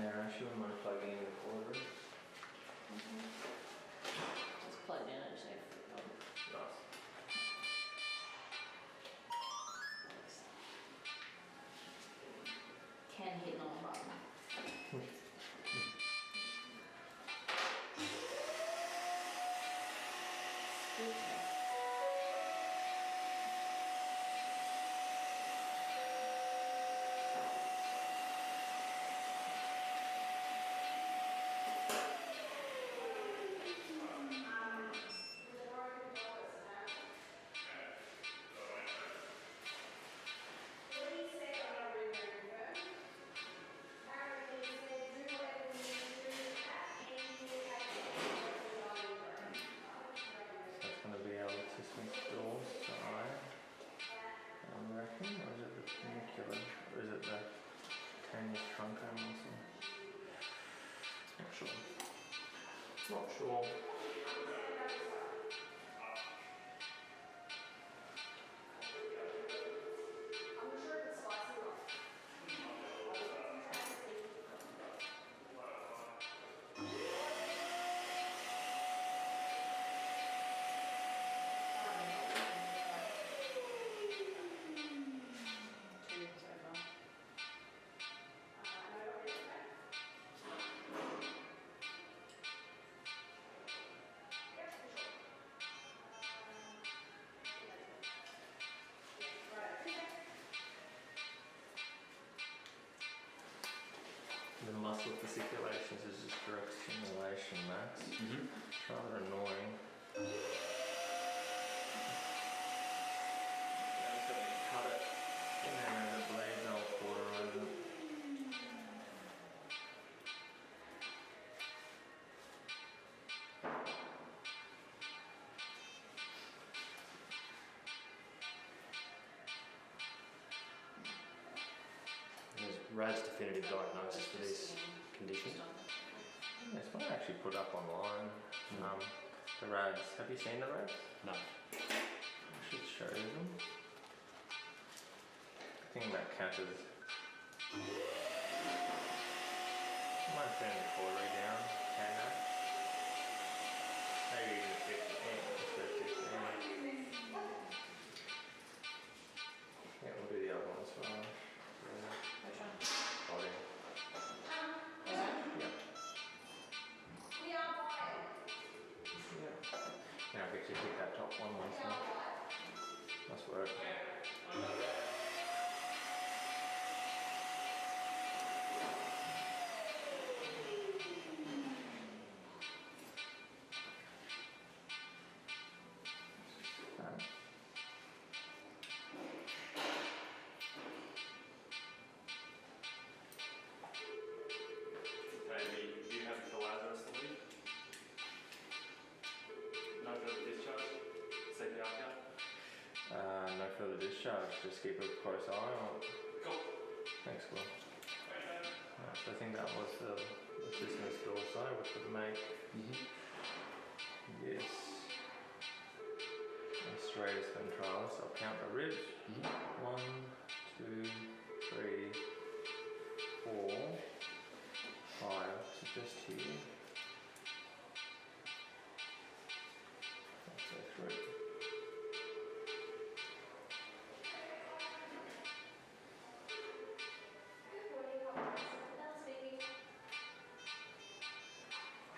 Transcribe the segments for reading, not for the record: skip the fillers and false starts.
there, Ash. You wouldn't mind plugging in the cord, right? It's plugged in, I just have to flip it on. Nice. Can hit on button. Or is it the funicular? Or is it the cutaneous trunco muscle? Not sure. Not sure. The muscle fasciculations is just direct stimulation, Max. It's rather annoying. Cut it and then the blades all cauterize it. There's RAD's definitive diagnosis for these conditions. It's one I actually put up online. The RADs. Have you seen the RADs? No. I should show you them. The thing about catches. You might turn the cautery down, can I? Maybe even 15. Yeah, we'll do the other one as well. Which one? Body. Yeah. Now I'll get you to pick that top one once more. Nice work. Maybe you have for Lazarus to leave? No further discharge? CPR count? No further discharge, just keep a close eye on it. Cool. Thanks, Will. So I think that was the latissimus dorsi, which would make this serratus ventralis. I'll count the ribs. 1, 2, 3, 4, 5. So just here. Let's go through.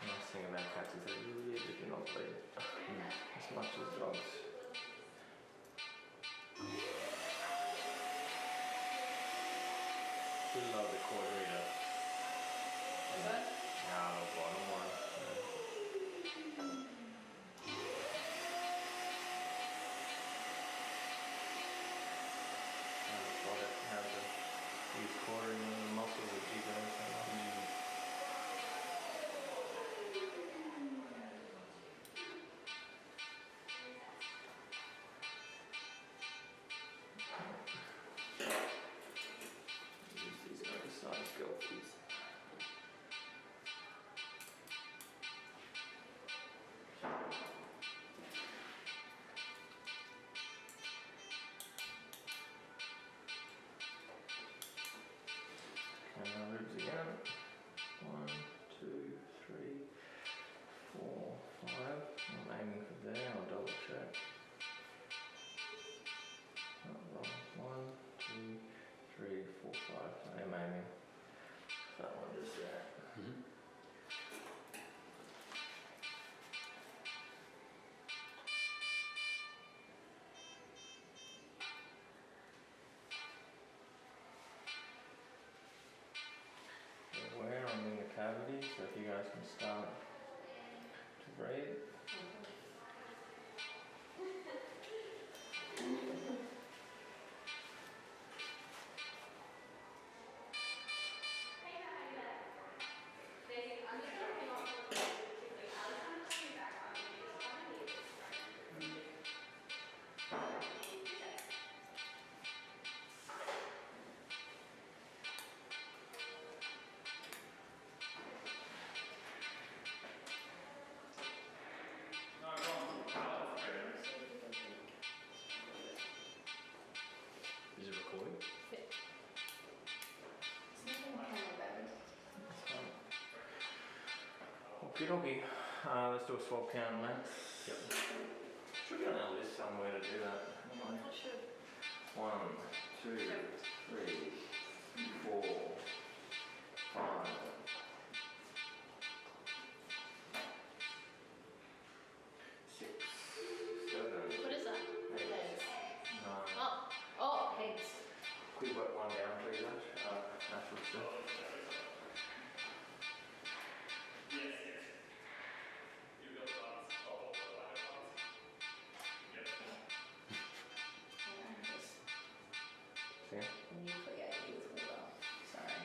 Nice thing about cats is they really do not bleed as much as dogs. We love the quarter eater. Is that? Yeah, the bottom one. Got it. How to use quartering in the muscles of bigger and so on. ready, so if you guys can start to breathe. Is it recording? Okie dokie. Let's do a swab count, Max. Yep. Should be on our list somewhere to do that. Anyway. 1, 2, 3, 4, 5. 6, 7. What is that? 8, Heads. 9. Oh, heads. Quick work one down, please, Ash. Ash will do. See? Nucleate with water. Sorry.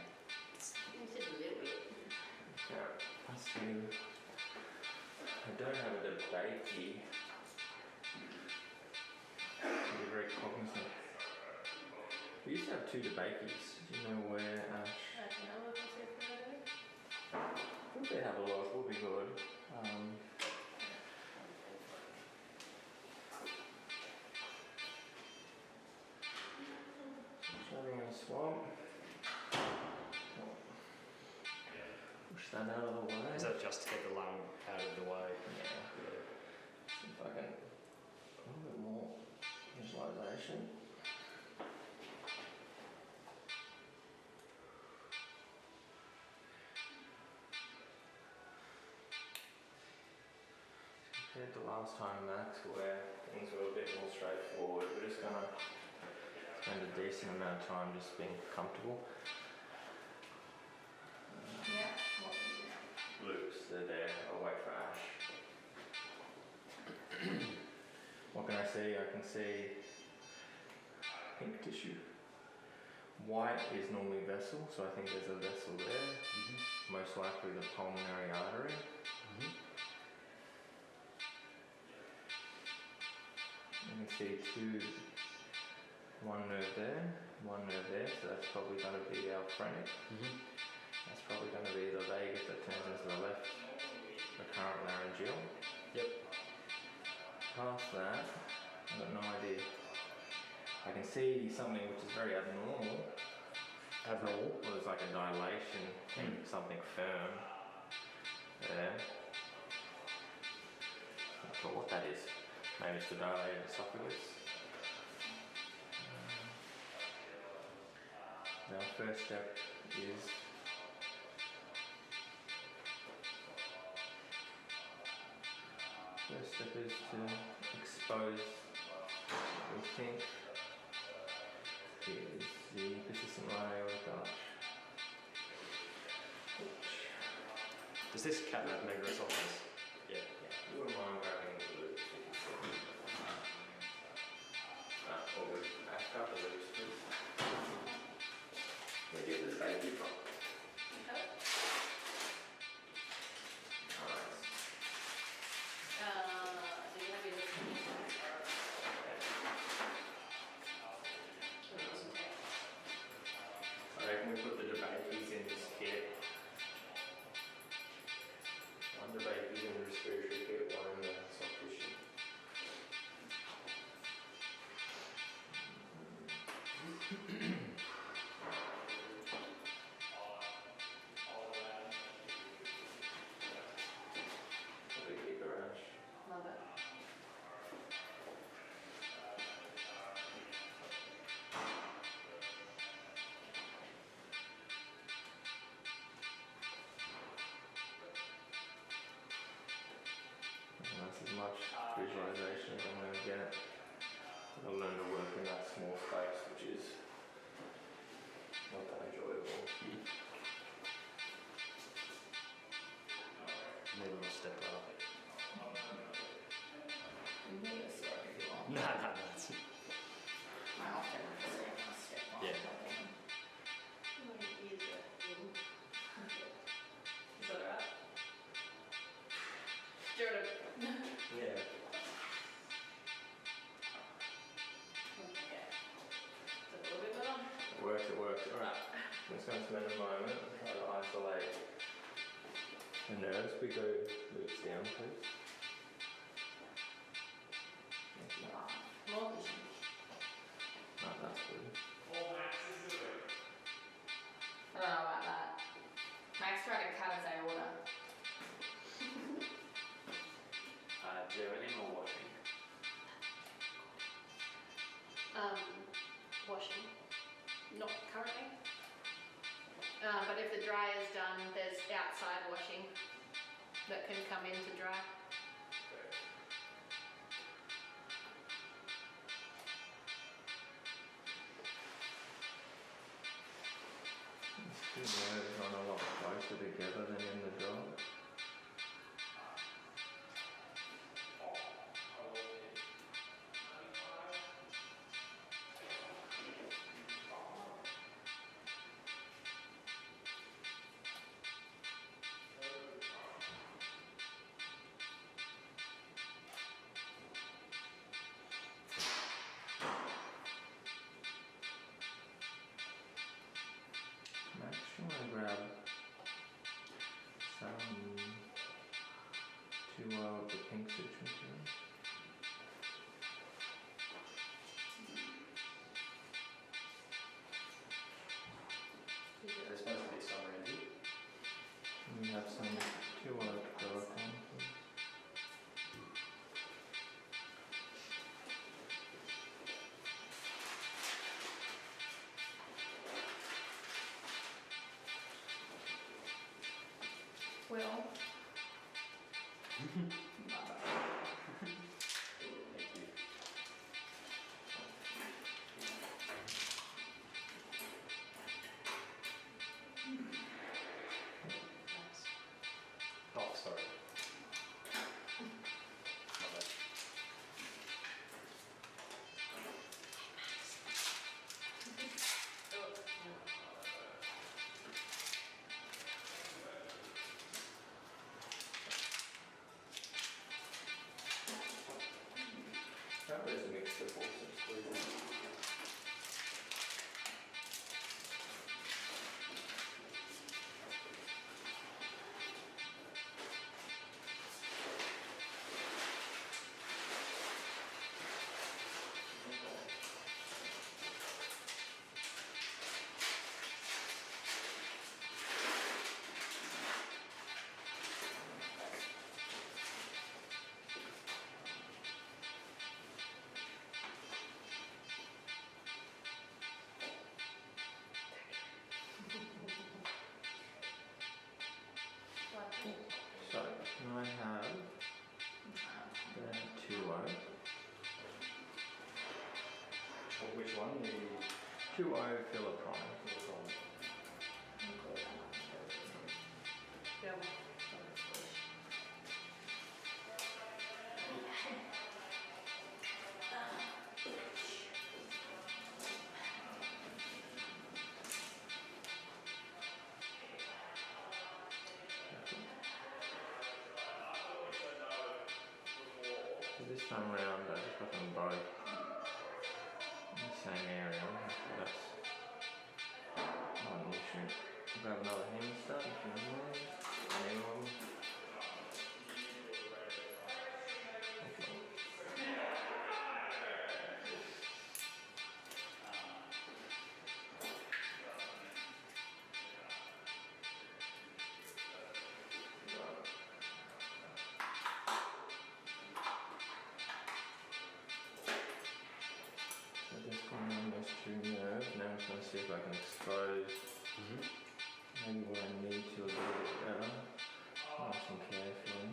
You said a little bit. Yeah, let's do. I don't have a debakey. Be very cognizant. We used to have 2 debakeys. Do you know where Ash? I can have a look and see if they're good. I think they have a lot, would be good. Having a swab. Push that out of the way. Is that just to get the lung out of the way? Yeah. See if I can a little bit more visualization. Compared to last time, Max, where things were a bit more straightforward, we're just gonna spend a decent amount of time just being comfortable. Yeah. Loops, they're there. I'll wait for Ash. What can I see? I can see pink tissue. White is normally vessel, so I think there's a vessel there. Most likely the pulmonary artery. You can see one nerve there, so that's probably going to be our phrenic. That's probably going to be the vagus that turns into the left, the current laryngeal. Yep. Past that, I've got no idea. I can see something which is very abnormal. Abnormal? Well, there's like a dilation, something firm there. Not sure what that is. Maybe it's the dilated esophagus. Our first step is to expose what we think is the persistent aortic arch. Does this cat have mega esophagus? Yeah. You wouldn't mind grabbing the loops. Or we back up the loops, please. Where do you get this baby from? I reckon we put the debatees in this kit. One debate in the respiratory kit, one in the soft tissue. What a keeper, Ash. Love it. And that's as much visualization as I'm going to get. I'll learn to work in that small space, which is not that enjoyable. No, that's... I often step on Yeah. something. Is that alright? Jordan. Yeah. Okay. Is that a little bit better? It works, it works. Alright. I'm just going to spend a moment and try to isolate the nerves. We go loops down, please. Thank you. More vision. Right, that's good. I don't know about that. Max tried to cut his aorta. Germany or washing? Washing. Not currently. But if the dryer's done, there's outside washing that can come in to dry. These two nerves run a lot closer together than in the dog. I'm actually going to grab some 2 of the pink suture material. There's supposed to be some around here. We have some 2 of silicone, please. Will. Thank you. Oh, sorry. My bad. That was a mix of forces, please. So, can I have the 2 O? Which one? The 2 O filler prime. Yeah. So this time round, I just got them both in the same area. So that's not an issue. Grab another hamster if you want. Anyone? Okay. So just going on those 2 nerves. Now I'm just going to see if I can expose maybe where I need to a little bit better. Nice and carefully.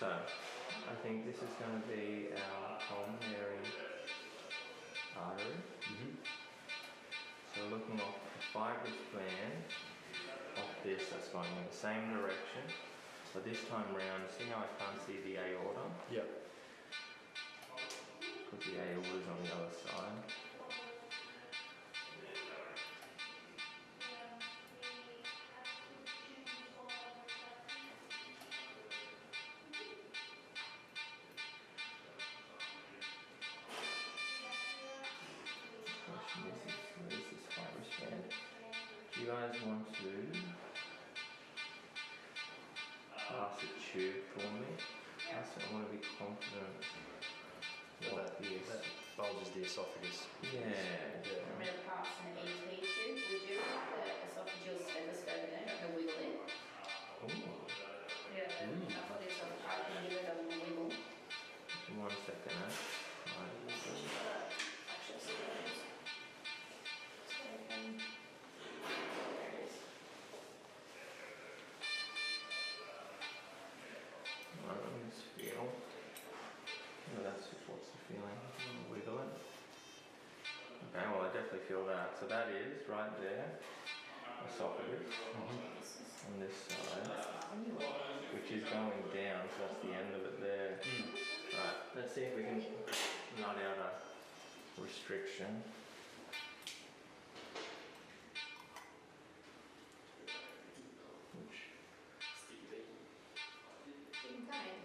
So, I think this is going to be our pulmonary artery. So looking off the fibrous gland, off this, that's going in the same direction. But this time round, see how I can't see the aorta? Yep. Because the aorta is on the other side. Question is, where is this fibrous gland? Do you guys want to pass a tube for me? I want to be confident what this. That bulges the esophagus. Yeah. I'm going to pass an ET tube. Would you like the esophageal stethoscope in it? I can wiggle it. Ooh. Yeah. I've got this on. I can give it a wiggle. 1 second, eh? Right. Actually, so there it is. Right, let me just feel. Oh, that's just what's the feeling. Wiggle it. Okay, well I definitely feel that. So that is right there, esophagus on this side, which is going down. So that's the end of it there. Right, let's see if we can nut out a restriction. Which You can come in.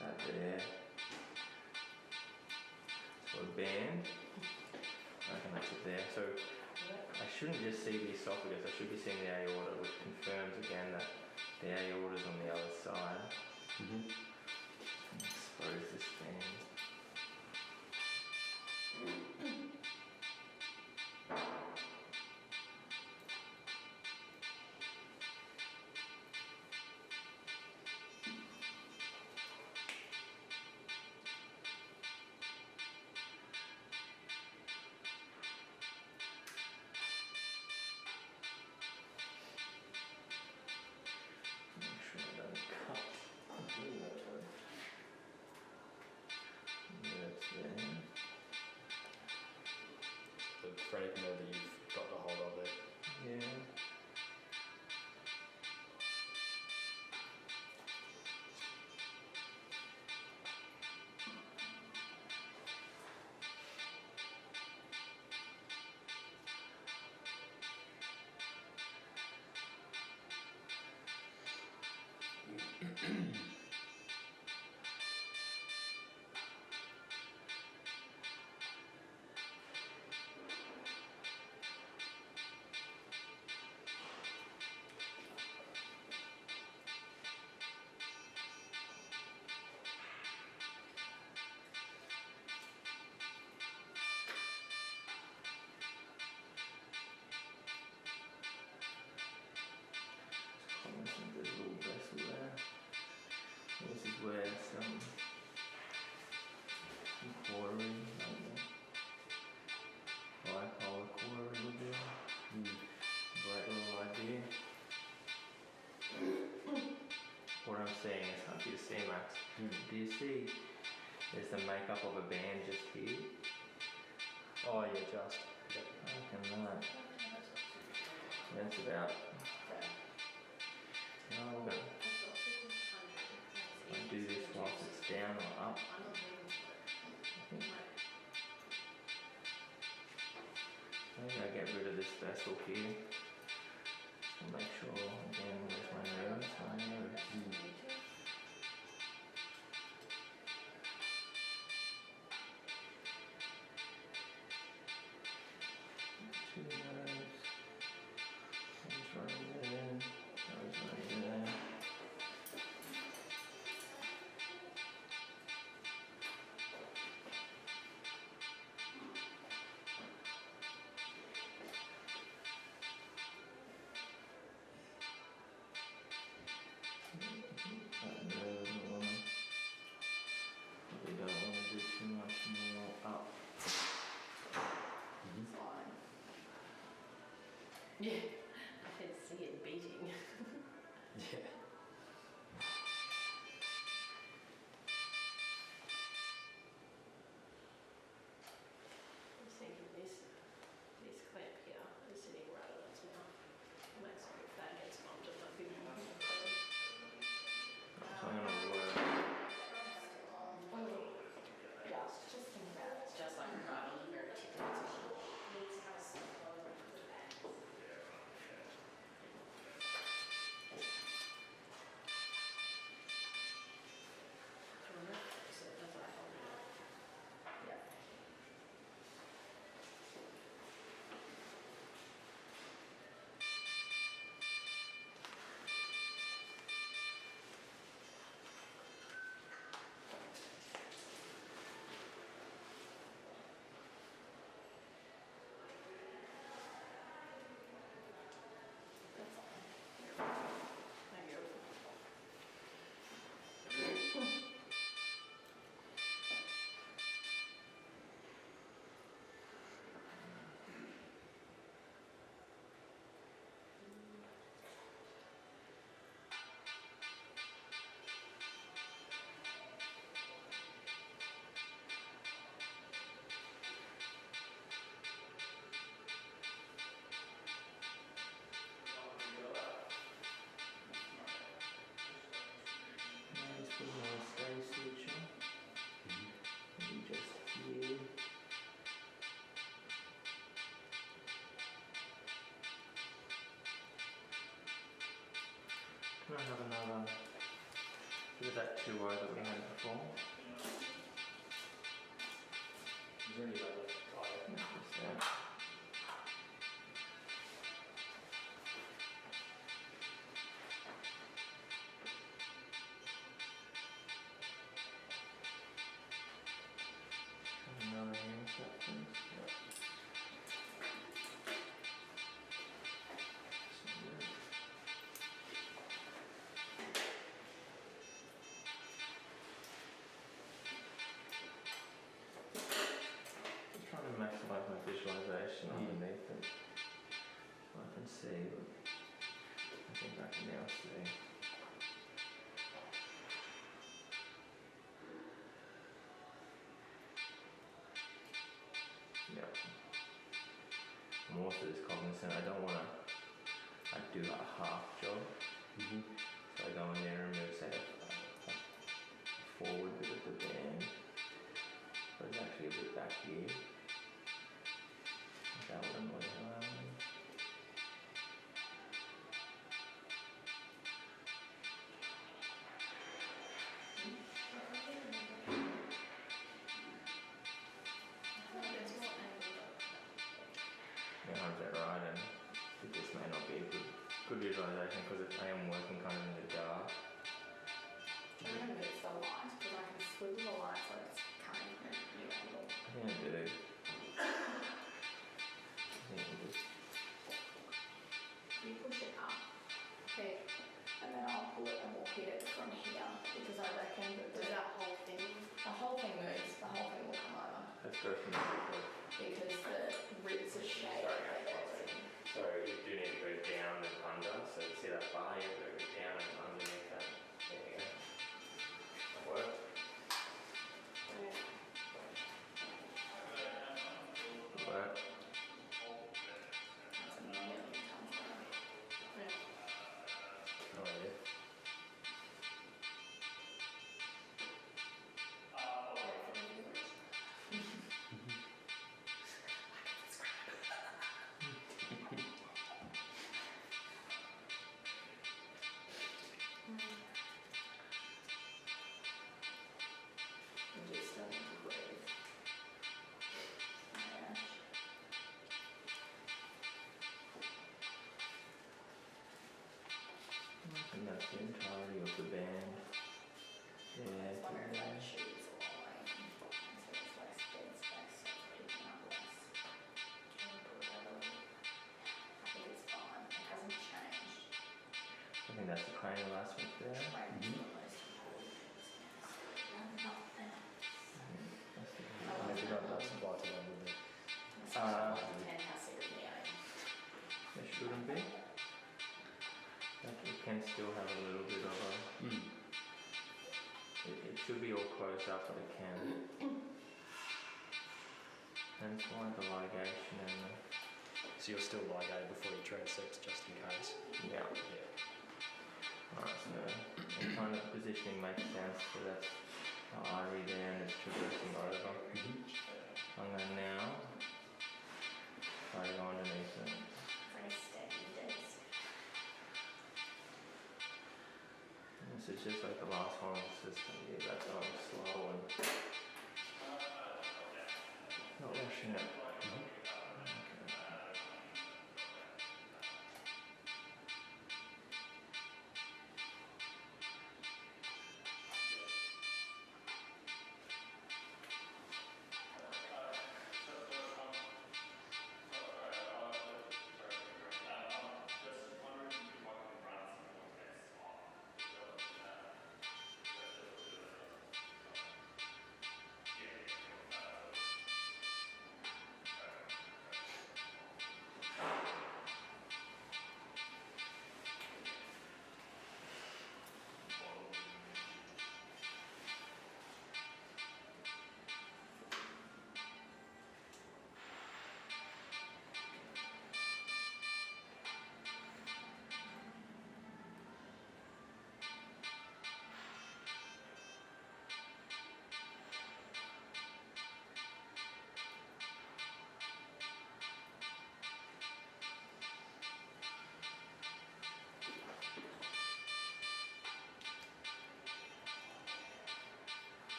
that there. So a band. I reckon that's it there. So I shouldn't just see the esophagus, I should be seeing the aorta, which confirms again that the aorta is on the other side. Expose this band. Make sure I don't cut. That's there. The phrenic nerve that you've got a hold of there. Yeah. There's a little vessel there. This is where some cautery, bipolar cautery would be. Great little idea. What I'm seeing is hard for you to see, Max. Do you see there's the makeup of a band just here? Oh yeah, just. Yep. I reckon that. That's about. No, we're gonna do this whilst it's down or up. I think I'll get rid of this vessel here. And make sure, again, where's my nose? My nose. Two nose. Nose right there. Nose right there. that 2O that we had before. Is there any other? Oh, yeah. Just there. Another hand acceptance. Yep. Just trying to maximize my visualization underneath it. So I can see, but I think I can now see. Yep. I'm also just cognizant I don't want to do like a half job. So I go in there and remove say a forward bit of the band, but it's actually a bit back here. That wouldn't really allow me. Yeah, is that right? And this may not be a good visualization because I am working kind of in the dark. I'm going to move the light because I can swivel the light so it's coming from a new angle. I think I do. I think we'll just You push it up Okay, and then I'll pull it and we'll hit it from here because I reckon that does that whole thing? the whole thing moves, the whole thing will come over let's go from there. because the ribs are shaped. So you do need to go down and under. So you see that bar, you have to go down and underneath that. There you go. That worked. Worked. That's a million times better. Oh, yeah. You just still need to breathe. Yeah. And that's the entirety of the band. Yeah, It's to wondering if there. that shoes all the way. So it's less dead space, so it's picking up less. Can we put that over? I think it's fine. It hasn't changed. I think that's the cranial aspect there. Right, it's the most important things. Nothing. That's the And if you got that supply to that, would be. Fantastic with me, eh? There shouldn't be. But it can still have a little bit of a. It should be all closed up, but it can. And it's more like the ligation and the. So you'll still ligate before you transect just in case? Yeah. Alright, so the kind of positioning makes sense. So that's the artery there and it's traversing over. And then now, try to go underneath it. Very steady desk. And this is just like the last one of the system. Yeah, that's going slow and not rushing it. Okay.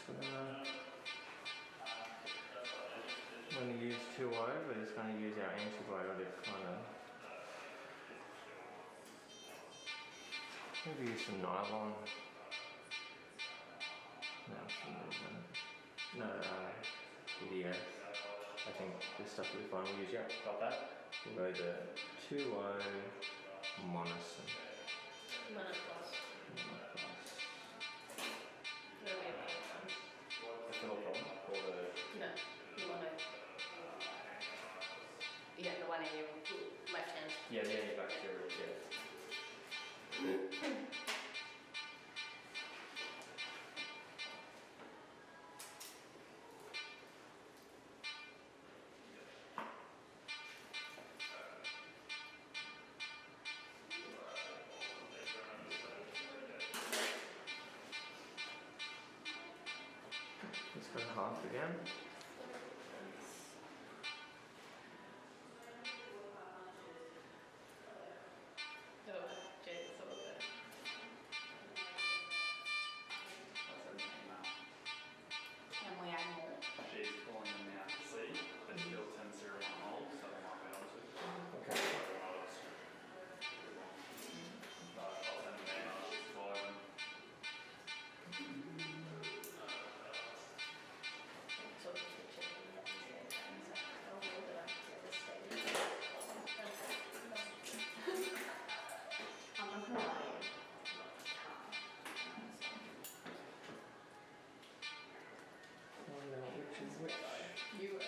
going to use 2O, we're just going to use our antibiotic kind of. Maybe use some nylon. No, video. I think this stuff will be fine. We'll use, yeah, got that. We'll go to 2O monosin. Monocross. That'll be a big one. The fill problem or the No, you want to. Yeah, the one in your left hand. yeah, the antibacterial, yeah. Let's go half again. Oh, Jay's all there. Can we add more? She's pulling them out to see, but still 10 serum on hold, so they might be able to. Okay. But I'll send them email, just follow them. Sort of picture of that instead, so I'll hold it up to the stage. I'm not gonna lie. Find out which is which. You were.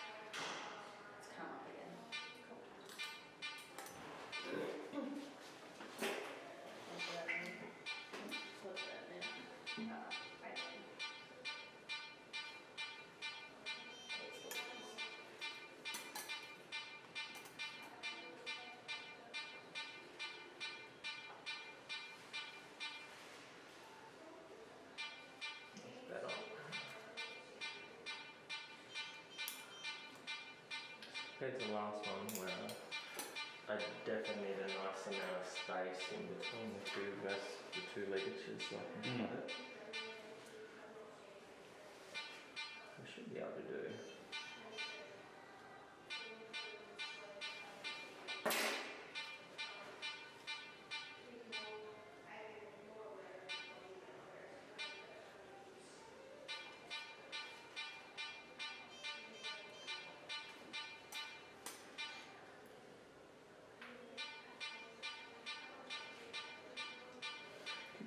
It's come up again. Put that in. Right then. Better. Compared to the last one where I definitely need a nice amount of space in between the two ligatures so I can cut it. I should be able to do.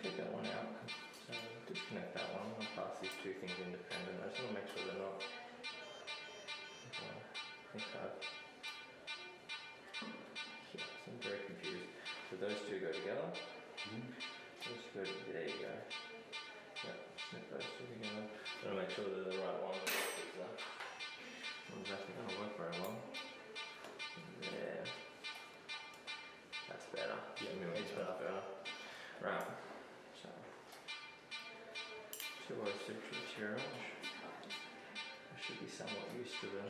Take that one out. So disconnect that one. I'll pass these two things independent. I just want to make sure they're not. Okay. I think I've. Yeah, so I'm very confused. So those two go together. Those go. There you go. Yeah, snip those two together. I want to make sure they're the right ones. It's not exactly going to work very well. There. That's better. Yeah, Anyway, it's better. Right. So, 206 material. I should be somewhat used to the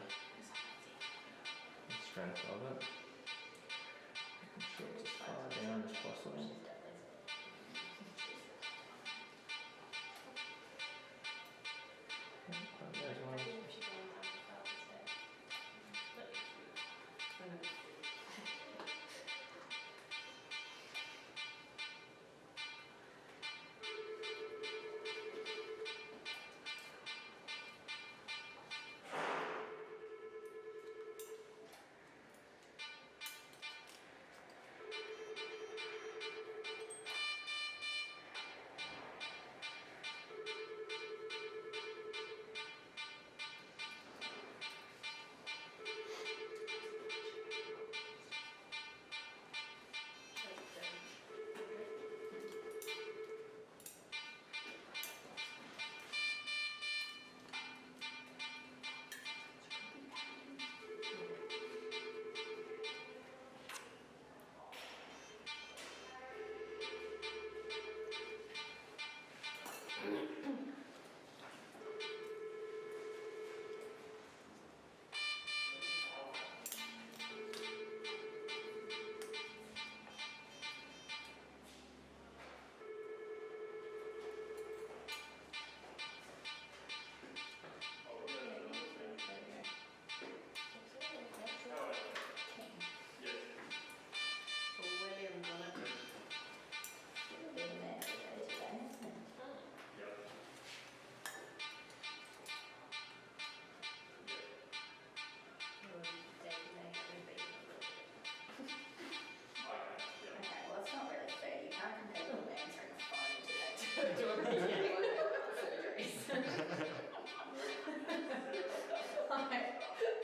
strength of it. I'm sure it's as far down as possible. There's one. Probably, yeah, one of the surgeries. Like,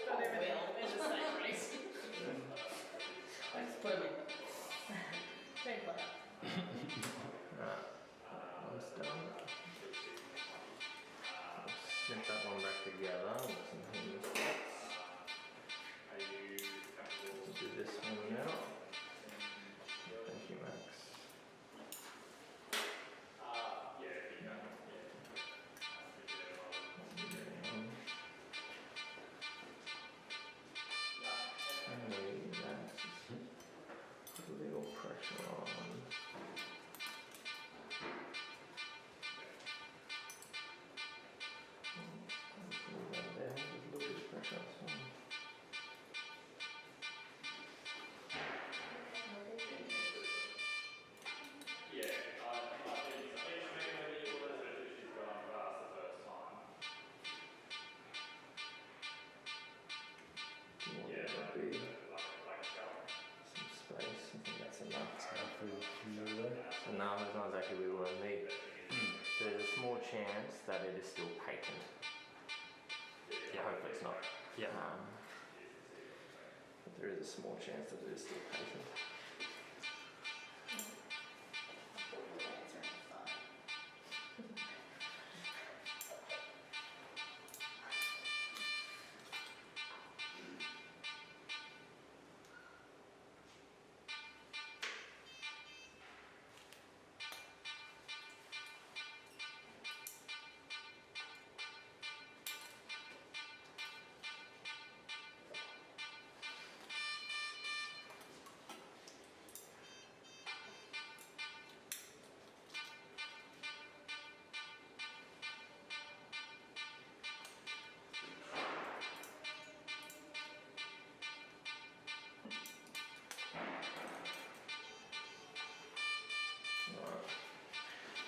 Got everything well. in the same race. let's put 'em in. Team player. Right, one's done. Snip that one back together with some hemostats. Do this one now. Thank you, Max. Finally, that's put a little pressure on. Put that there, just a little bit of pressure, that's fine. Yeah, that'd be some space. I think that's enough. So now there's not exactly what we want to need. So there's a small chance that it is still patent. Yeah, hopefully it's not. Yeah. But there is a small chance that it is still patent.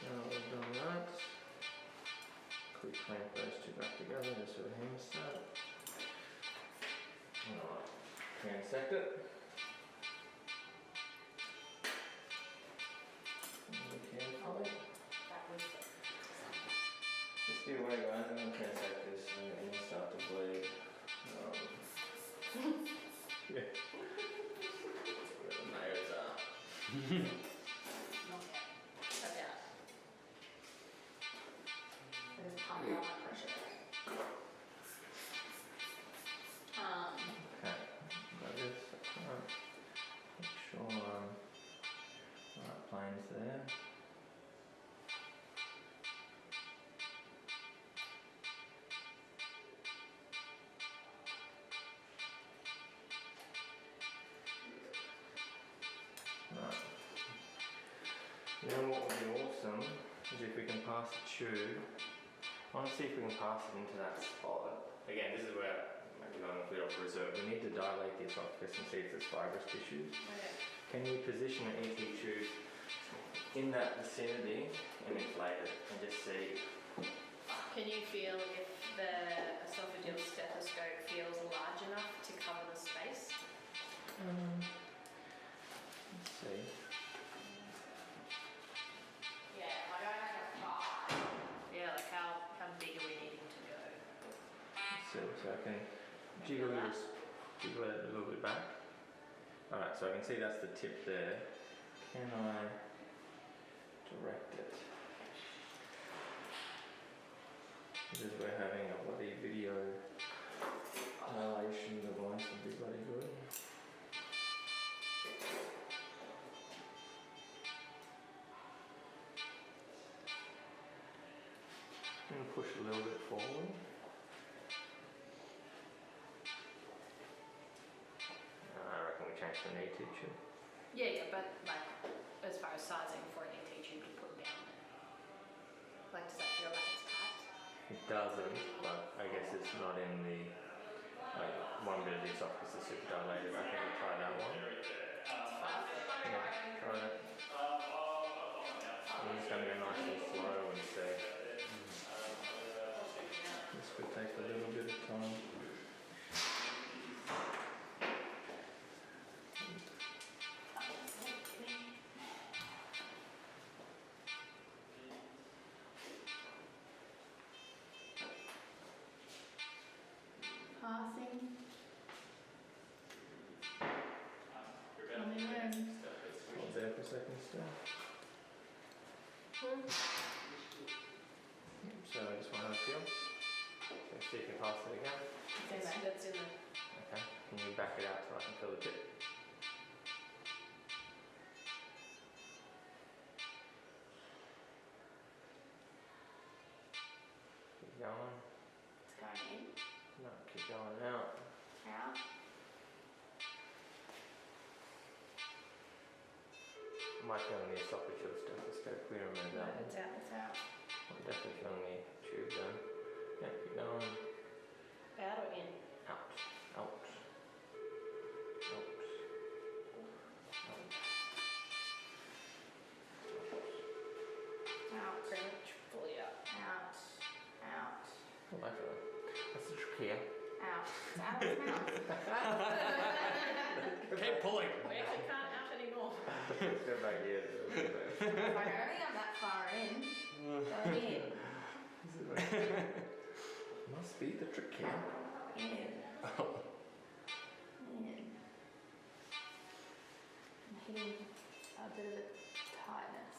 Now we've done that, quick clamp those two back together just with a hemostat. Alright, transect it. Really carefully. Just be aware guys, I'm going to transect this and it will start to bleed. Yeah. Where the nails are. Not yet. About. There's pump on that pressure. Okay, got this, right. Make sure right plane's there. Right. Then what would be awesome is if we can pass the tube. I want to see if we can pass it into that spot. Again, this is where maybe going a bit off reserve. We need to dilate the esophagus and see if there's fibrous tissues. Okay. Can you position an ET tube in that vicinity and inflate it and just see? Can you feel if the esophageal stethoscope feels large enough to cover the space? Let's see. Yeah, I don't have a 5. Yeah, like how big are we needing to go? So I can jiggle it a little bit back. Alright, so I can see that's the tip there. Can I direct it? Because we're having a bloody video dilation device would be bloody good. I'm going to push a little bit forward. I reckon we change the knee tube. Yeah, but like as far as sizing for an ET tube to put down there. Like does that feel like it's tight? It doesn't, but I guess it's not in the, like, one bit of the esophagus is super dilated. I think we'll try that one. Yeah, try that. I'm just going to go nice and slow and see. This could take a little bit of time. See if you pass it again. It's in there. That's in the. Okay. Can you back it out so I can feel the tip? Keep going. It's going in, No, keep going out. out. I might feel the esophageal stethoscope. We remove No, that one. it's out, it's out. I'm definitely feeling the tube then. Yeah, keep going. Out or in? Out. Out. Out. Out. Out, Pretty much fully out. out, out, What am I feeling? That's the trachea. out. It's out of his mouth. Keep pulling. We actually can't out anymore. Let's go back here. If I only am that far in, go in, Must be the trachea. in, in. I'm hitting a bit of a tightness.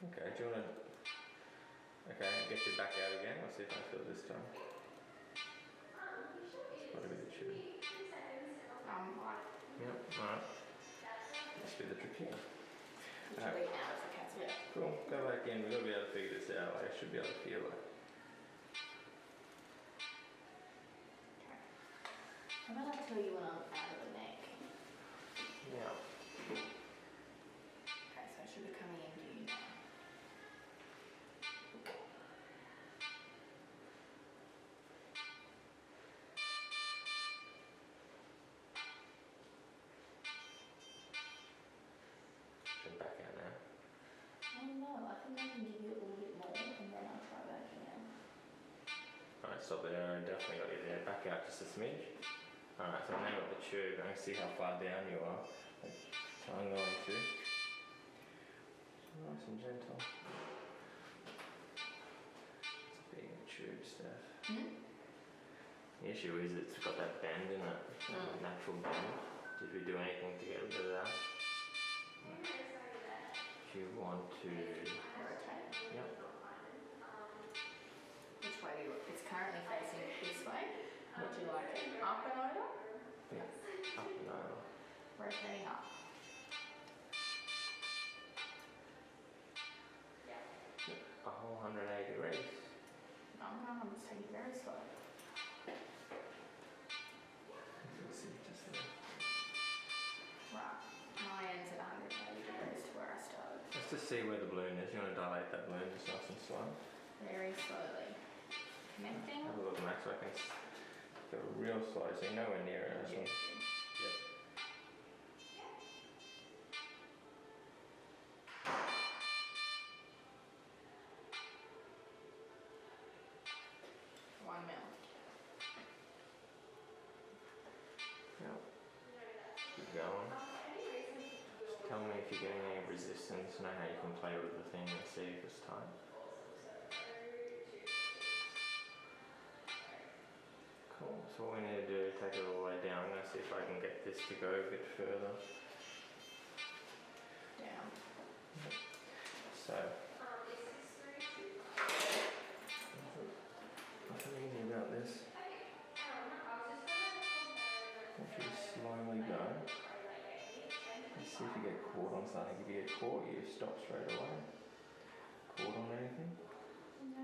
Okay, do you want to... Okay, get your back out again. Let's see if I feel this time. It's got to be the tube. Like, Yep, alright. Must be the trachea. usually out of the cat's mouth. Cool, go back in. We've got to be able to figure this out. Like, I should be able to feel it. Okay. How about I tell you when I'm out of the neck? Yeah. Okay, so I should be coming into you now. Should back out now. Oh no, I think I can give you a little bit more and then I'll try back in. Alright, stop there. Definitely got you there. Back out just a smidge. Alright, so I've now got the tube. I can see how far down you are. So I'm going to. Nice and gentle. It's a big tube stuff. The issue is it's got that bend in it. Mm. Natural bend. Did we do anything to get rid of that? If you want to... Rotate. Yep. Which way do you look? It's currently facing this way. Would you like it up and over? Yeah. Up and over. Rotating up. A whole 180 degrees. No, I'm just taking it very slow. Let's see, just there. Right. My end's at 180 degrees to where I started. Let's just see where the balloon is. You want to dilate that balloon just nice and slow. Very slowly. Connecting. Have a look, Max. I can go real slow, so you're nowhere near it. Injecting. Yep. One mil. Yep. Keep going. Just tell me if you're getting any resistance. Know how you can play with the thing and see if it's tight. Cool. So what we need to do is take it all the way down. I'm going to see if I can get this to go a bit further. Down. So. Nothing easy about this. I want you to slowly go. Let's see if you get caught on something. If you get caught, you stop straight away. Caught on anything? No.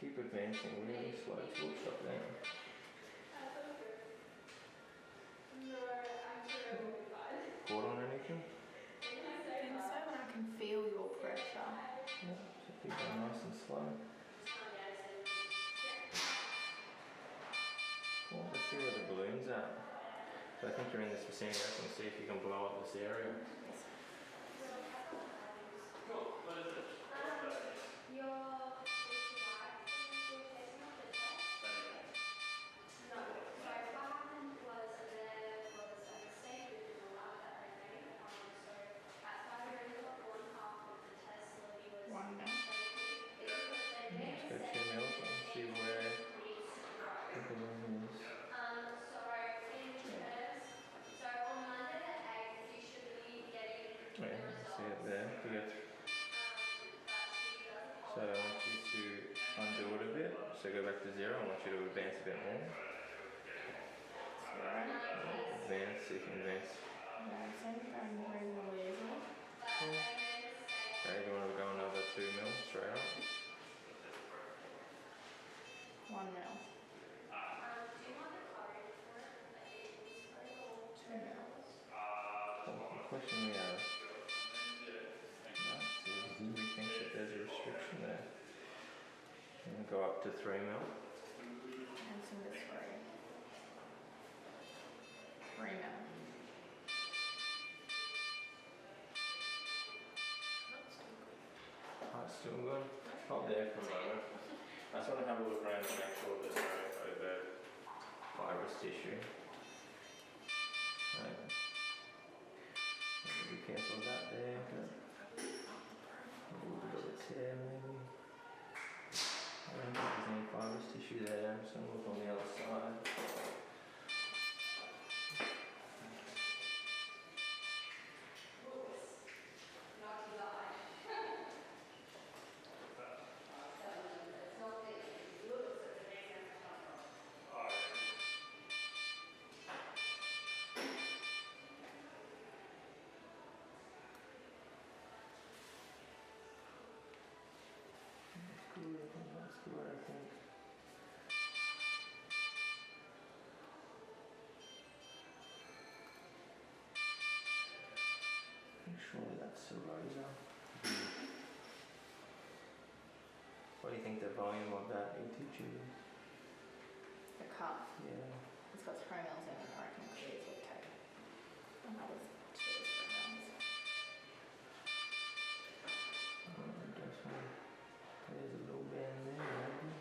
Keep advancing really slow. So we'll stop there. Caught on anything? I think so, and I can feel your pressure. Yeah. So keep going nice and slow. Cool. Let's see where the balloon's at. So I think you're in this vicinity. I can see if you can blow up this area. One mil. Let's go 2 mils and see where the balloon is. Oh yeah, I see it there. If you go So I want you to undo it a bit. So go back to 0. I want you to advance a bit more. Advance, so you can advance. I'm reasonably easily. Okay, you want to go another 2 mil straight up. 1 mil. 2 mil. The question we have, do we think that there's a restriction there? I'm going to go up to 3 mil. And some this 3. 3 mil. Oh, it's still good. Hold there for a moment. I just want to have a look around and make sure there's no overt fibrous tissue. Be careful of that there. A little bit of a tear maybe. I don't think there's any fibrous tissue there. I'm just going to look on the other side. That's good, I think. Surely that's serosa. What do you think the volume of that ETG is? The cuff. Yeah. It's got 3 mils in it, I reckon it clears with tape. And that was 2 mils. There's a little band there, maybe.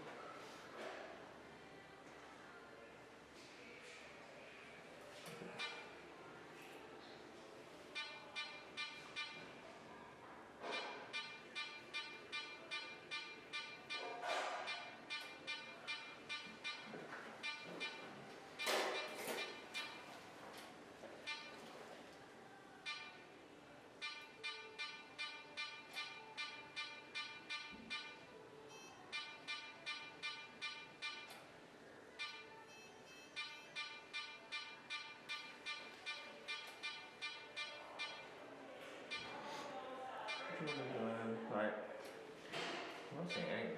Right. I'm not seeing any.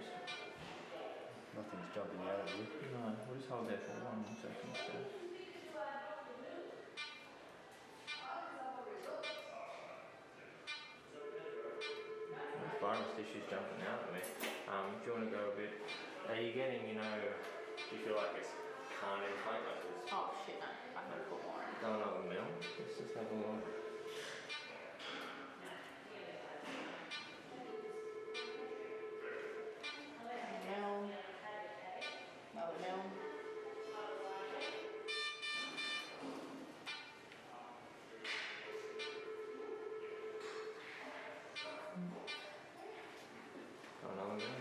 Nothing's jumping out at you. No, we'll just hold there for 1 second. So. The fibrous tissue's jumping out at me. Do you want to go a bit? Are you getting, do you feel like it's can't inflate like this? Oh shit, no. I'm going to put more in. Go another mil. Let's just have a look. Mil. Another mil. Go another mil.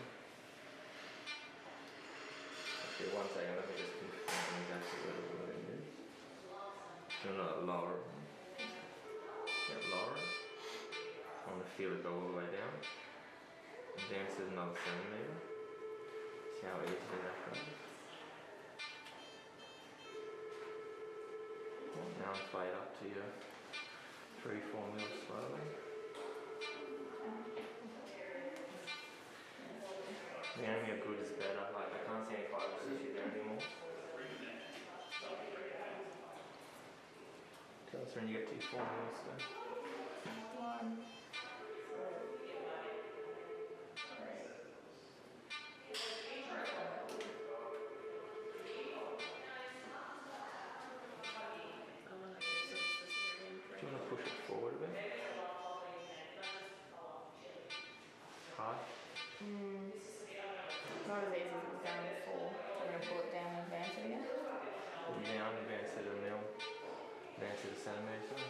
Okay, 1 second. Let me just confirm exactly what it is. Do you want to lower it? Yeah, lower it. I want to feel it go all the way down. Advance it another centimetre. See how easily that goes. Now inflate up to your 3-4 mils slowly. The enemy of good is better. Like I can't see any fibrous tissue there anymore. Tell us when you get to your 4 mils though. 1. 3. Do you want to push it forward a bit? Hard? Not as easy as it was down before. I'm going to pull it down and advance it again. Pull it down, advance it a mil. Advance it a centimetre.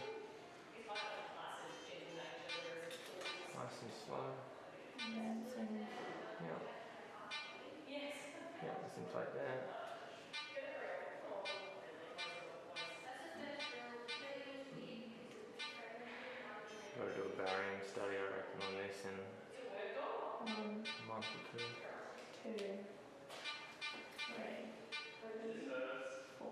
Nice and slow. Advancing. Yeah. Yeah, let's inflate that. Got to do a burying study, I reckon, on this, and 1 to 2. 2, 3, 4.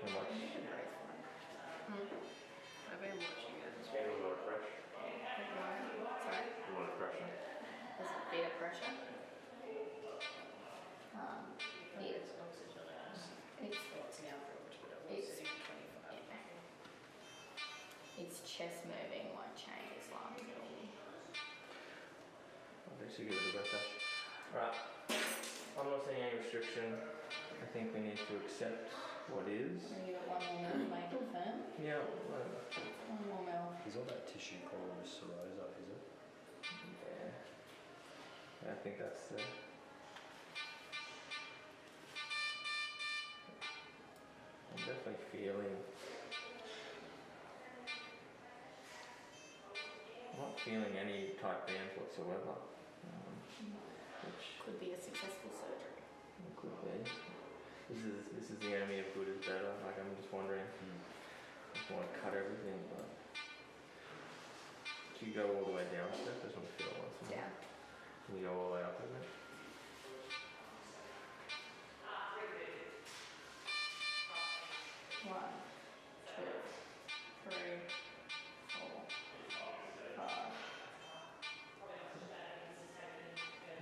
How much? I've been watching it. It's been a lot of pressure. Sorry? A lot of pressure. Is it beta pressure? It's its chest moving won't change its lungs at all. I'll actually give it a breath touch. Alright, I'm not seeing any restriction. I think we need to accept what is. Can you give it 1 more mil to make it firm? Yeah, 1 more mil. Is all that tissue called serosa, is it? I think that's the. I'm definitely feeling. I'm not feeling any tight bands whatsoever. Which Could be a successful surgery. could be. This is the enemy of good is better. Like I'm just wondering. I just want to cut everything, but do you go all the way down, Steph? I just want to feel it once more. Down. Can you go all the way up, isn't it? One, two, three, four, five.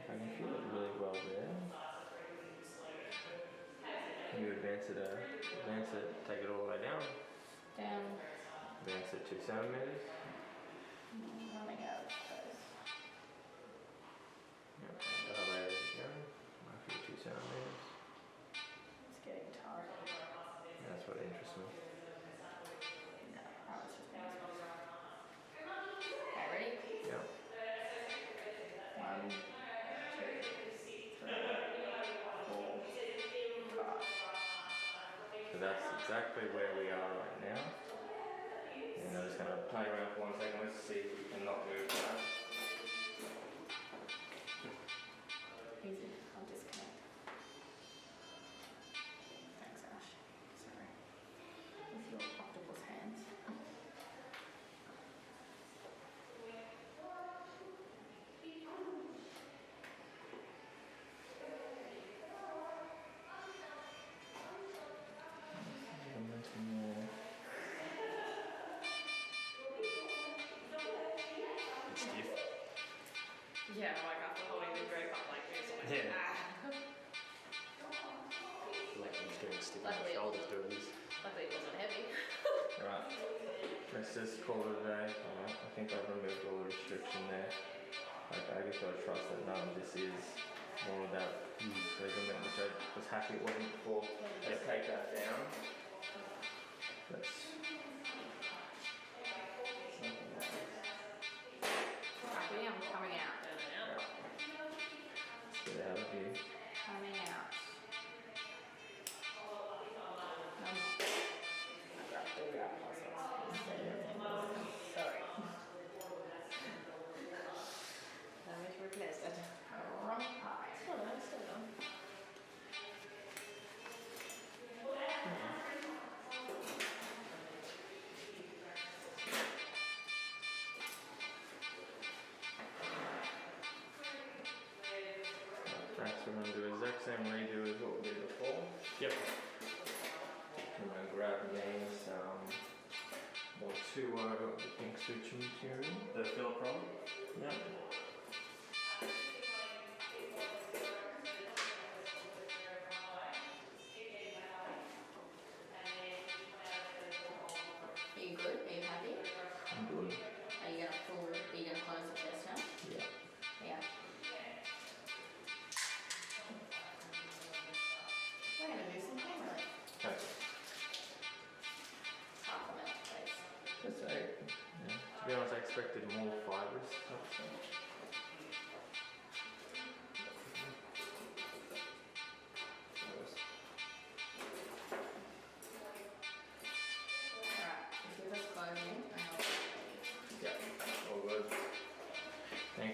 I can feel it really well there. Can you advance it, take it all the way down. Down. Advance it 2 centimeters. Running out of space. Yep, dilate it again. I feel 2 centimeters. It's getting tight. That's what interests me. No, I was just being okay, ready? Yep. 1, 2, 3, 4, 5. So that's exactly where we are right now. And I'm just going to play around for 1 second. Let's see if we can not move that. Easy. I'll disconnect. Thanks, Ash. Sorry. With your octopus hands. Momentum there. It's stiff. Yeah, like after holding the grape up like this. Like, Yeah. ah. Like he's getting stiff on Luckily the it shoulders wasn't- doing this. Luckily it wasn't heavy. Right. Let's just call it a day. Alright, I think I've removed all the restriction there. Like, I just gotta trust that none of this is more about ligament, which I was happy it wasn't before. Let's take that down. Let's. Happy, I'm coming out. Let's get out of here. Coming out. I grabbed the wrap muscles. Sorry. Damage repaired. Wrong part. Oh, no, still on. Right, so we're gonna do the exact same redo as what we did before. Yep. I'm gonna grab these more 2O the pink suture material. The filler problem? Yep. Are you good? Are you happy? I'm good. Are you gonna pull? Are you gonna close the chest now? Yeah. Yeah. We're gonna do some pain relief. Okay. Half a minute, please. Just to be honest, I expected more fibrous stuff. So. Alright, just give us closing and I'll Yeah, all good. Thank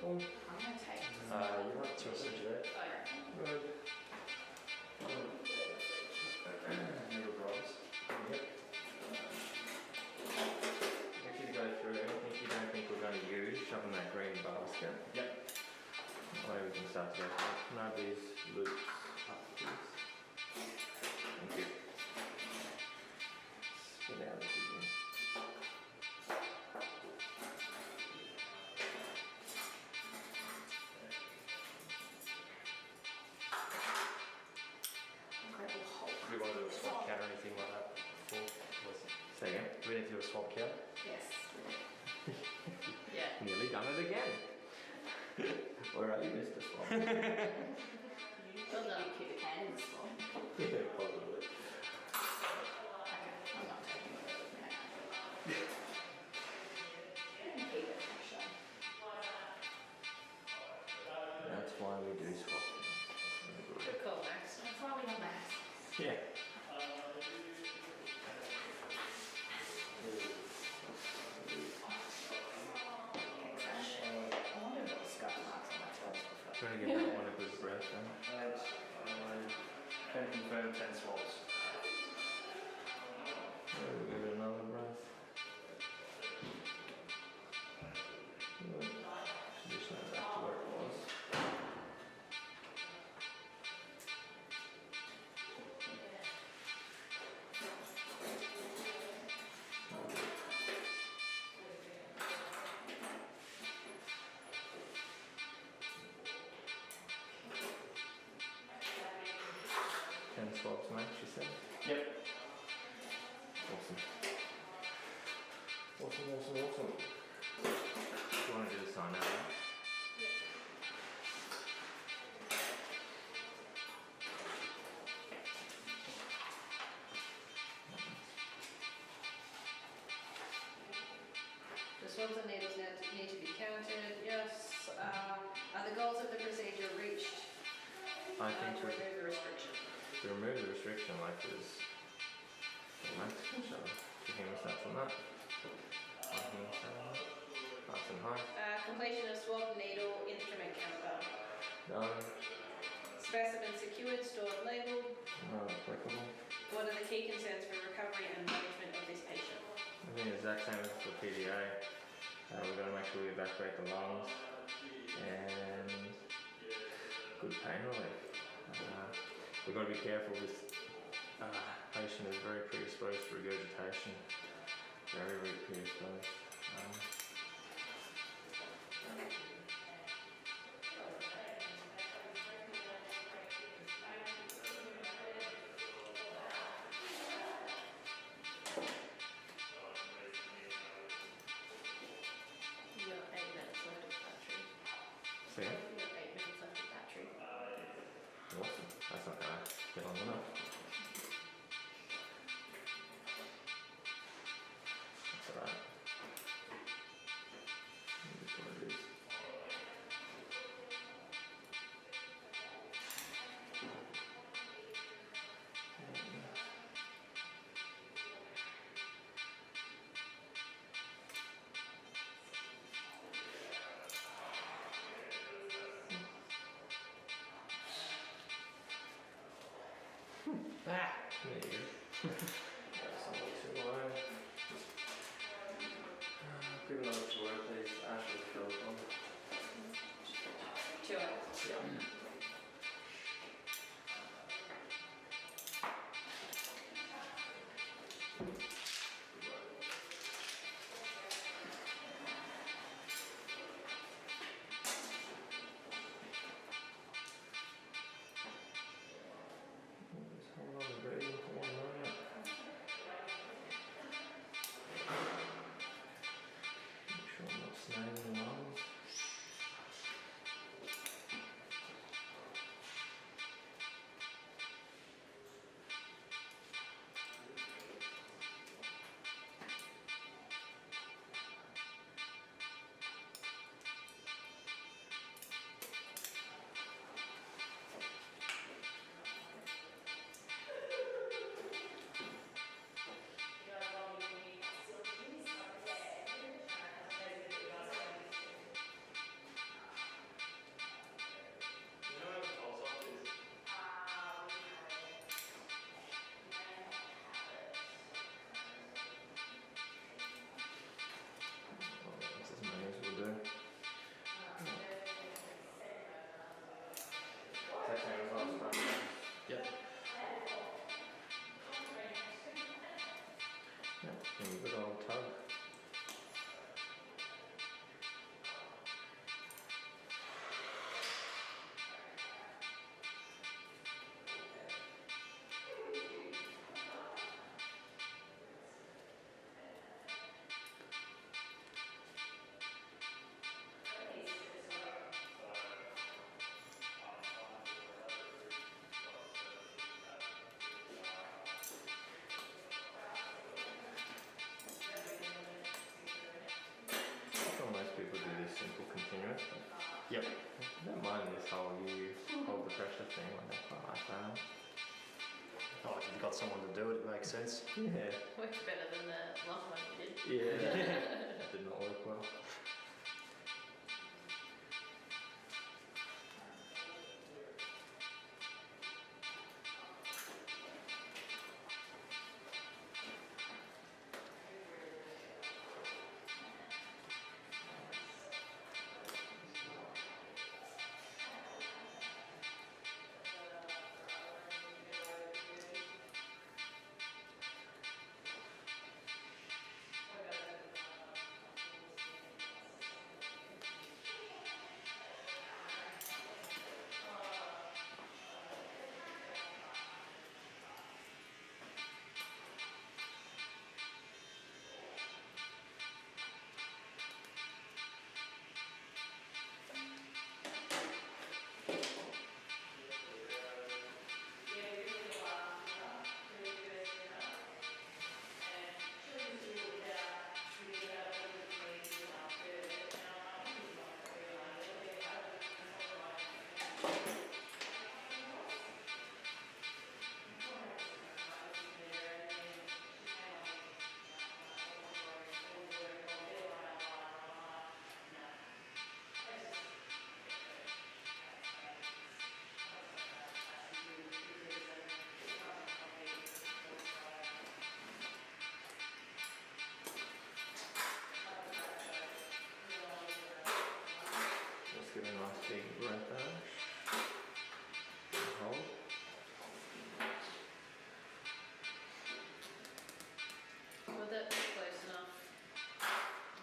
swabful. I'm gonna take this. You want 2 cm there? I reckon. Good. Needle gloves. Yep. I want you to go through anything you don't think we're going to use, shove in that green basket. Yep. That way we can start to go through. None of these loops up, please. Thank you. Spin out if you can. Incredible Hulk. Do we want to do a swab count or anything like that? Say again. Do we need to do a swab count? Yes. Yeah. Nearly done it again. Where are you, Mr. Swab? Well done. You keep the can in the swab. Yeah, probably. Okay, I'm not taking it. Okay. Keep it fresh. That's why we do swab. Good call, Max. That's why we have maths. Yeah. Okay, fresh. I wonder if it's got marks on my toes before. Trying to give that one a good breath then. Can confirm 10 swabs. We'll give it another breath. Good. Just now back to where it was. Ten swabs, Max, you said? Yep. Awesome. Awesome. Do you want to do the sign out? Right? The swabs and needles need to be counted, yes. Are the goals of the procedure reached? I think To we remove the restriction. to remove the restriction like this. Max, so your hand starts on that. My hand starts on that. Nice and high. Completion of swab needle instrument counter. Done. Specimen secured, stored, labelled. Not applicable. What are the key concerns for recovery and management of this patient? I think the exact same as the PDA. We've got to make sure we evacuate the lungs and good pain relief. We've got to be careful. This patient is very predisposed to regurgitation. Very predisposed. You've got 8 minutes left of battery. See it? You've got 8 minutes left of battery. Awesome. That's not going to get long enough. That's alright. That's what it is. There you go. That's a little too low. Give another 2 hours, please. Ashley filled on. 2 hours. Yeah. Just hold on and breathe for 1 minute. Make sure I'm not snailing the lungs. Yep. I don't mind this whole you hold the pressure thing, like quite like that. Oh, if you've got someone to do it, it makes sense. Yeah. Works better than the last one you did. Yeah. That did not work well. Let's give a nice big breath out. And hold. Was that close enough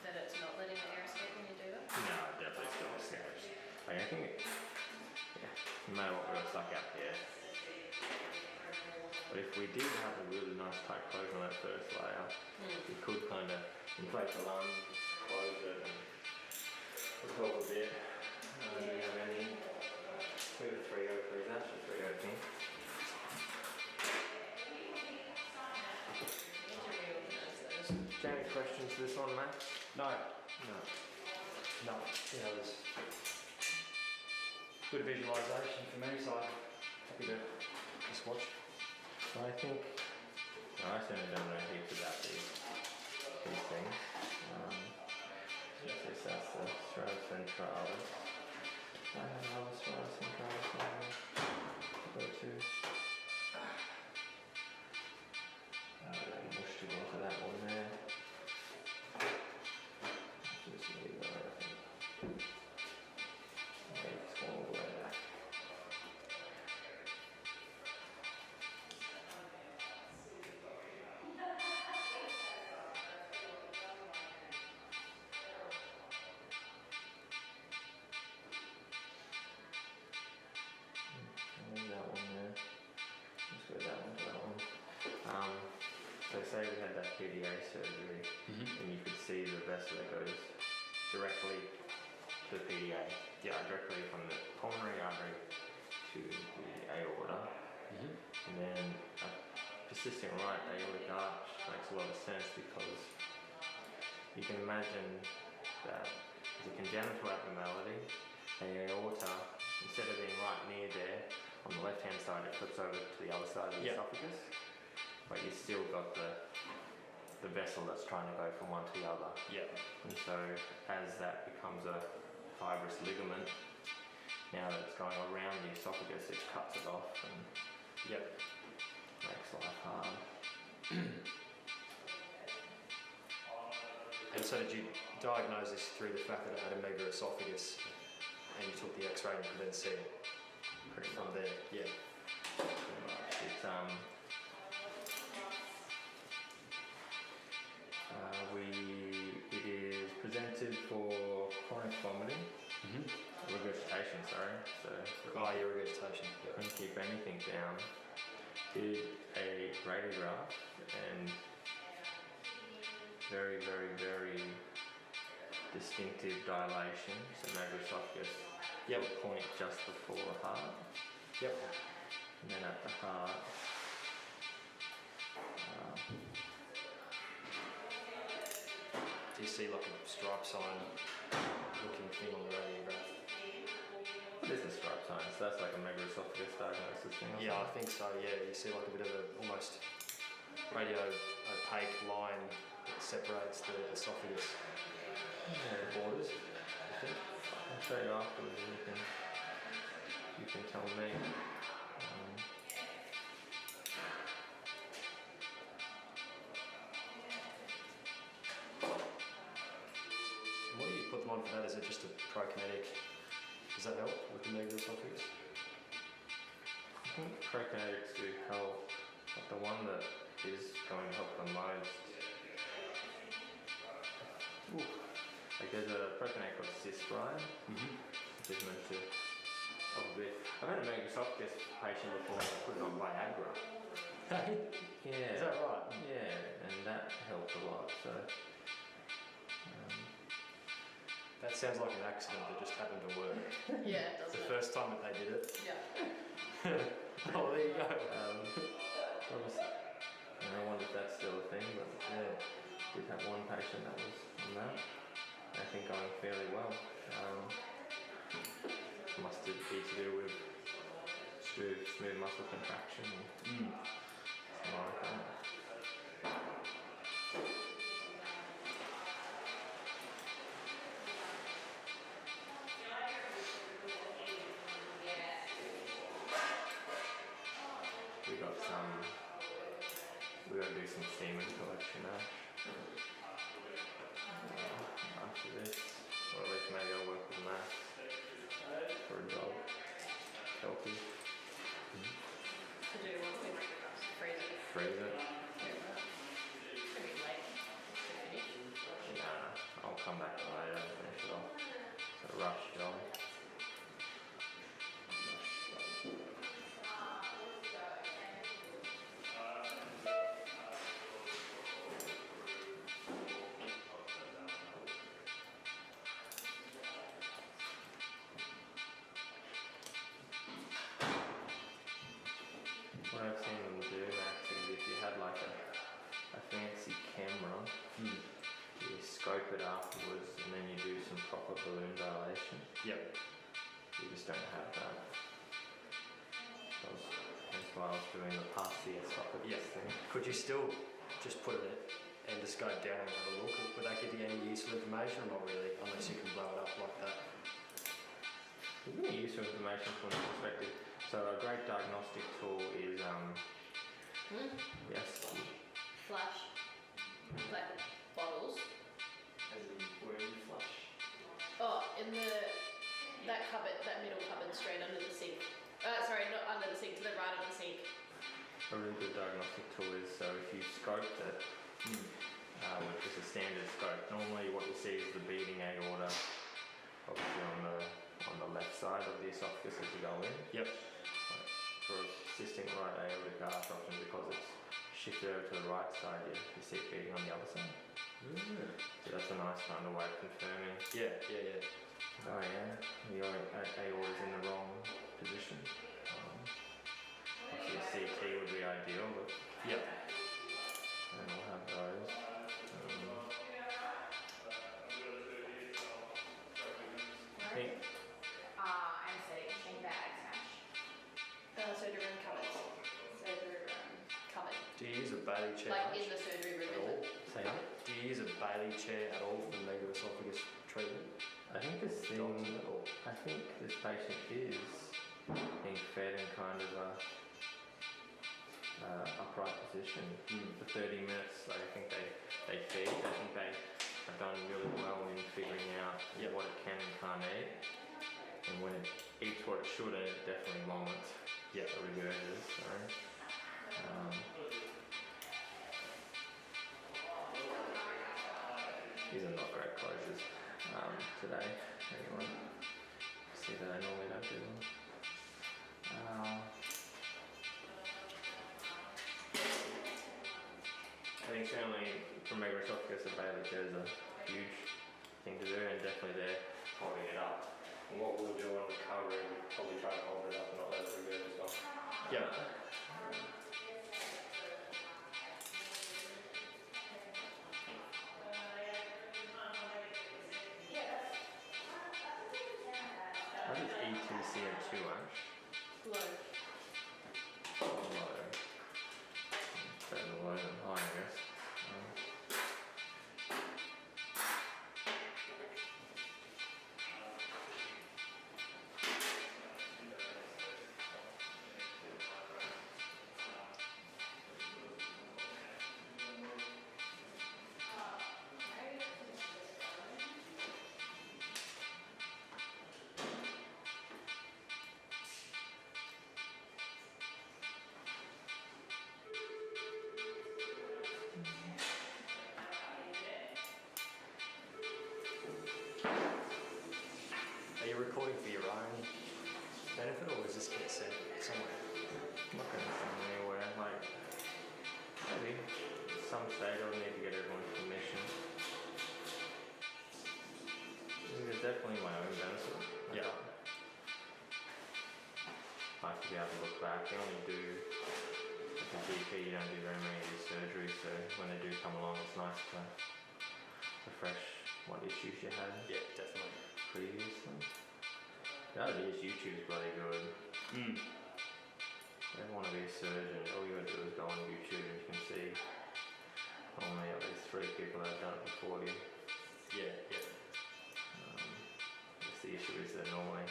that it's not letting the air escape when you do that? No, definitely still escapes. Like, I think it, yeah, no matter what, we're stuck out here. But if we did have a really nice tight close on that first layer, we could kind of inflate the lung, close it, and help a bit. Do we have any? We have 3 openings, actually 3 openings. Do you have any questions for this one, Matt? No, No. no. You know, there's good visualisation for me, so I'm happy to just watch. So I think, I certainly don't know heaps about these things. This that's the stratus ventralis. I have another stratus ventralis go to. Mushed it into that one there. Just leave that, I think. Okay, it's going all the way back. Leave that one there. Let's go that one to that one. So say we had that PDA surgery, and you could see the vessel that goes directly to the PDA, directly from the pulmonary artery to the aorta, and then a persistent right aortic arch makes a lot of sense because you can imagine that as a congenital abnormality, the aorta, instead of being right near there, on the left hand side it flips over to the other side of the esophagus, but you've still got the vessel that's trying to go from one to the other. Yeah. And so as that becomes a fibrous ligament, now that it's going around the esophagus, it cuts it off and makes life hard. And so did you diagnose this through the fact that it had a mega esophagus and you took the x-ray and you could then see it Pretty from much. there? Yeah. Pretty much. It's it is presented for chronic vomiting, regurgitation, sorry. So Oh, yeah, regurgitation. couldn't keep anything down. Did a radiograph and very, very, very distinctive dilation. So macroesophagus to a point just before the heart. Yep. And then at the heart, Do you see like a stripe sign looking thing on the radiograph? times. So that's like a megaesophagus diagnosis thing. Or Yeah, I something. think so. Yeah, you see like a bit of a almost radio opaque line that separates the esophagus Yeah. borders. I think. I'll show you afterwards, and you can tell me. What do you put them on for that? Is it just a prokinetic? Does that help with the megaesophagus? I think prokinetics do help, but the one that is going to help the most. Like there's a prokinetic called Cistride, which is meant to help a bit. I've had a megaesophagus patient before and I put it on Viagra. Yeah. Is that right? Yeah, and that helped a lot. So. That sounds like an accident that just happened to work. Yeah, it It's doesn't the it? first time that they did it. Yeah. Oh, there you go. I wonder if that's still a thing, but Yeah. did have one patient that was on that. I think going fairly well. Must be to do with smooth muscle contraction or something like that. We got to do some semen collection now. After this, or at least maybe I'll work with Matt for a dog. Healthy. To do what with freeze it. Freeze it. Pretty late to finish. Nah, I'll come back later and finish it off. It's a rush job. What I've seen them do, Max, is if you had like a fancy camera, you scope it afterwards and then you do some proper balloon dilation. Yep. You just don't have that. That's why I was doing the past the esophagus thing. Could you still just put it endoscope down and have a look? Would that give you any useful information or not really, unless you can blow it up like that? It's really useful information from the perspective. So a great diagnostic tool is yes. Flush. Like bottles. As in wound flush. Oh, in that cupboard, that middle cupboard straight under the sink. Sorry, not under the sink, to the right of the sink. A really good diagnostic tool is so if you scoped it with just a standard scope, normally what you see is the beating aorta, obviously on the left side of the esophagus as you go in. Yep. But for a persistent right aortic arch, often because it's shifted over to the right side, you see it beating on the other side. So that's a nice kind of way of confirming. Yeah. Oh yeah, your aorta's in the wrong position. Obviously a CT would be ideal, but Yep. and we'll have those. I think Anesthetic machine bags, Ash. Surgery room cupboards. Surgery room cupboard. Do you use a Bailey chair Like much in the surgery room, at is all? it? say that. Do you use a Bailey chair at all for megaesophagus treatment? I think this thing. Dogs at all? I think this patient is being fed in kind of a upright position for 30 minutes. I think they feed. I think they have done really well in figuring out what it can and can't eat. And when it eats what it should eat, it definitely vomits. Yeah. Or regurgitates. Sorry. These are not great closures today. Anyway, see that I normally don't do them. I think certainly for megaesophagus, a Bailey chair is a huge thing to do, and definitely they're holding it up. And what we'll do on recovery, we'll probably try to hold it up and not let it regurgitate off. Yeah. I That is ETCO2, Ash. Low. Low. Better low than high, I guess. Are you recording for your own benefit, or is this get sent somewhere? I'm not going to send anywhere. Like, maybe at some stage I'll need to get everyone's permission. It's definitely my own benefit. Yeah. I like to be able to look back. You only do, as a GP, you don't do very many of these surgeries, so when they do come along, it's nice to refresh what issues you had Yeah, definitely. previously. The other is YouTube's bloody good. Mm. If you want to be a surgeon, all you gotta do is go on YouTube and you can see normally at least 3 people that have done it before you. Yeah, yeah. Guess the issue is they're normally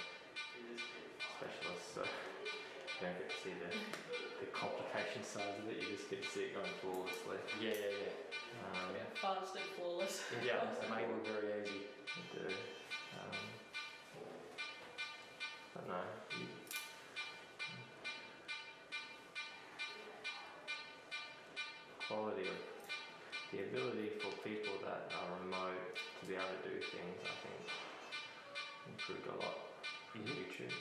specialists, so you don't get to see the complication side of it, you just get to see it going flawlessly. Yeah, yeah, yeah. Fast and flawless. Yeah, it made it look very easy. You do. But no, quality of the ability for people that are remote to be able to do things, I think, improved a lot from YouTube.